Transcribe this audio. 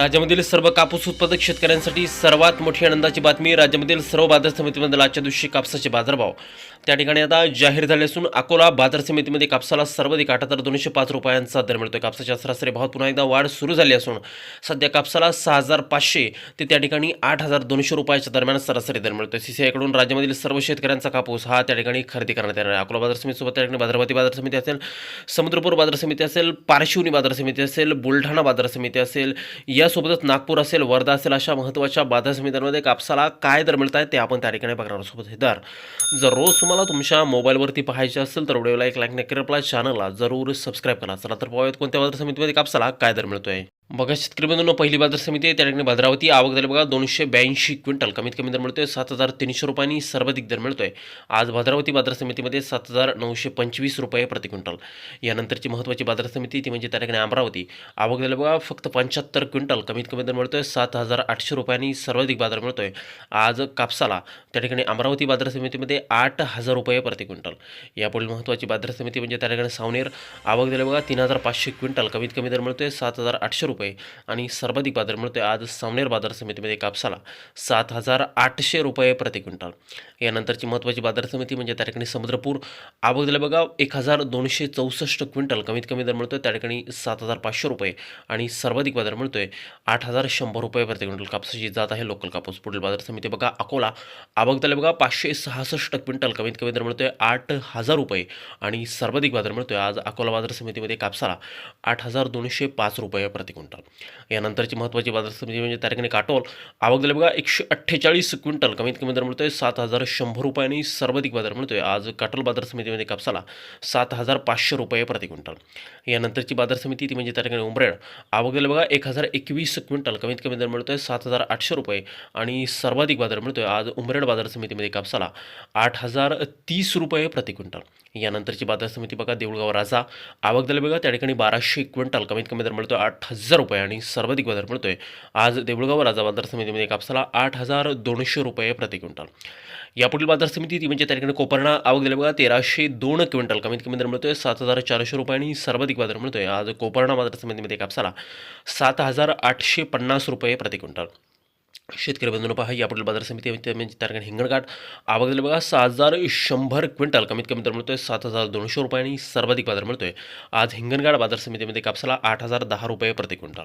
राज्यामधील सर्व कापूस उत्पादक शेतकऱ्यांसाठी सर्वात मोठी आनंदाची बातमी. राज्यामधील सर्व बाजार समितीमधील आजच्या दिवशी कापसाचे बाजारभाव त्या ठिकाणी आता जाहीर झाले असून अकोला बाजार समितीमध्ये कापसाला सर्वाधिक 8,205 रुपयांचा दर मिळतोय. कापसाच्या सरासरी भावात पुन्हा एकदा वाढ सुरू झाली असून सध्या कापसाला 6,500 ते त्या ठिकाणी 8,200 रुपयाच्या दरम्यान सरासरी दर मिळतोय. CCI कडून राज्यामधील सर्व शेतकऱ्यांचा कापूस हा त्या ठिकाणी खरेदी करण्यात येणार आहे. अकोला बाजार समितीसोबत त्या ठिकाणी भद्रावती बाजार समिती असेल, समुद्रपूर बाजार समिती असेल, पारशिवनी बाजार समिती असेल, बुलढाणा बाजार समिती असेल, यासोबतच नागपूर असेल, वर्धा असेल, अशा महत्त्वाच्या बाजार समित्यांमध्ये कापसाला काय दर मिळत आहेत ते आपण त्या ठिकाणी बघणार आहोत. सोबत हे दर जर रोज तुम्हाला तुमच्या मोबाईलवरती पाहायचे असेल तर व्हिडिओला एक लाईक नक्की करा, आपल्या चॅनलला जरूर सबस्क्राईब करा. चला तर पाहूयात कोणत्या बाजार समितीमध्ये कापसाला काय दर मिळतोय. बघा शेतकरी बंधूंनो, पहिली बाजार समिती आहे त्या ठिकाणी भद्रावती. आवक झाली बघा 282 क्विंटल. कमीत कमी दर मिळतोय 7,300 रुपयांनी, सर्वाधिक दर मिळतोय आज भद्रावती बाजार समितीमध्ये 7,925 रुपये प्रति क्विंटल. यानंतरची महत्त्वाची बाजार समिती ती म्हणजे त्या ठिकाणी अमरावती. आवक झाली बघा फक्त 75 क्विंटल. कमीत कमी दर मिळतोय 7,800 रुपयांनी, सर्वाधिक बाजार मिळतोय आज कापसाला त्या ठिकाणी अमरावती बाजार समितीमध्ये 8,000 रुपये प्रति क्विंटल. यापुढील महत्त्वाची बाजार समिती म्हणजे त्या ठिकाणी सावनेर. आवक झाली बघा 3,500 क्विंटल. कमीत कमी दर मिळतोय 7,800 रुपये आणि सर्वाधिक बाजार मिळतोय आज सावनेर बाजार समितीमध्ये कापसाला 7,800 रुपये प्रति क्विंटल. यानंतरची महत्त्वाची बाजार समिती म्हणजे त्या ठिकाणी समुद्रपूर. आवक झाली बघा 1,264 क्विंटल. कमीत कमी दर मिळतोय त्या ठिकाणी 7,500 रुपये आणि सर्वाधिक बाजार मिळतोय 8,100 रुपये प्रति क्विंटल. कापसाची जात आहे लोकल कापूस. पुढील बाजार समिती बघा अकोला. आवक झाली बघा 566 क्विंटल. कमीत कमी दर मिळतोय 8,000 रुपये आणि सर्वाधिक बाजार मिळतोय आज अकोला बाजार समितीमध्ये कापसाला 8,205 रुपये प्रति क्विंटल. यानंतरची महत्त्वाची बाजार समिती म्हणजे त्या ठिकाणी काटोल. आवक झाली बघा 148 क्विंटल. कमीत कमी दर मिळतोय 7,100 रुपये आणि सर्वाधिक बाजार मिळतोय आज काटोल बाजार समितीमध्ये कापसाला 7,500 रुपये प्रति क्विंटल. यानंतरची बाजार समिती ती म्हणजे त्या ठिकाणी उमरेड. आवक झाली बघा 1,021 क्विंटल. कमीत कमी दर मिळतोय 7,800 रुपये आणि सर्वाधिक बाजार मिळतोय आज उमरेड बाजार समितीमध्ये कापसाला 8,030 रुपये प्रति क्विंटल. यानंतरची बाजार समिती बघा देऊळगाव राजा. आवक झाली बघा त्या ठिकाणी 1,200 क्विंटल. कमीत कमी दर मिळतोय 8,000 रुपये आणि सर्वाधिक बाजार मिळतोय आज देऊळगाव राजा बाजार समितीमध्ये कापसाला 8,200 रुपये प्रति क्विंटल. यापुढील बाजार समिती ती म्हणजे त्या ठिकाणी कोपरणा. आवक झाली बघा 1,302 क्विंटल. कमीत कमी दर मिळतोय 7,400 रुपये आणि सर्वाधिक बाजार मिळतोय आज कोपरणा बाजार समितीमध्ये कापसाला 7,850 रुपये प्रति क्विंटल. शेतकरी बंधूंनो पहा यापुढील बाजार समिती म्हणजे त्या ठिकाणी हिंगणघाट. आवक झाली बघा 6,100 क्विंटल. कमीत कमी दर मिळतोय 7,200 रुपये आणि सर्वाधिक बाजार मिळतोय आज हिंगणघाट बाजार समितीमध्ये कापसाला 8,010 रुपये प्रति क्विंटल.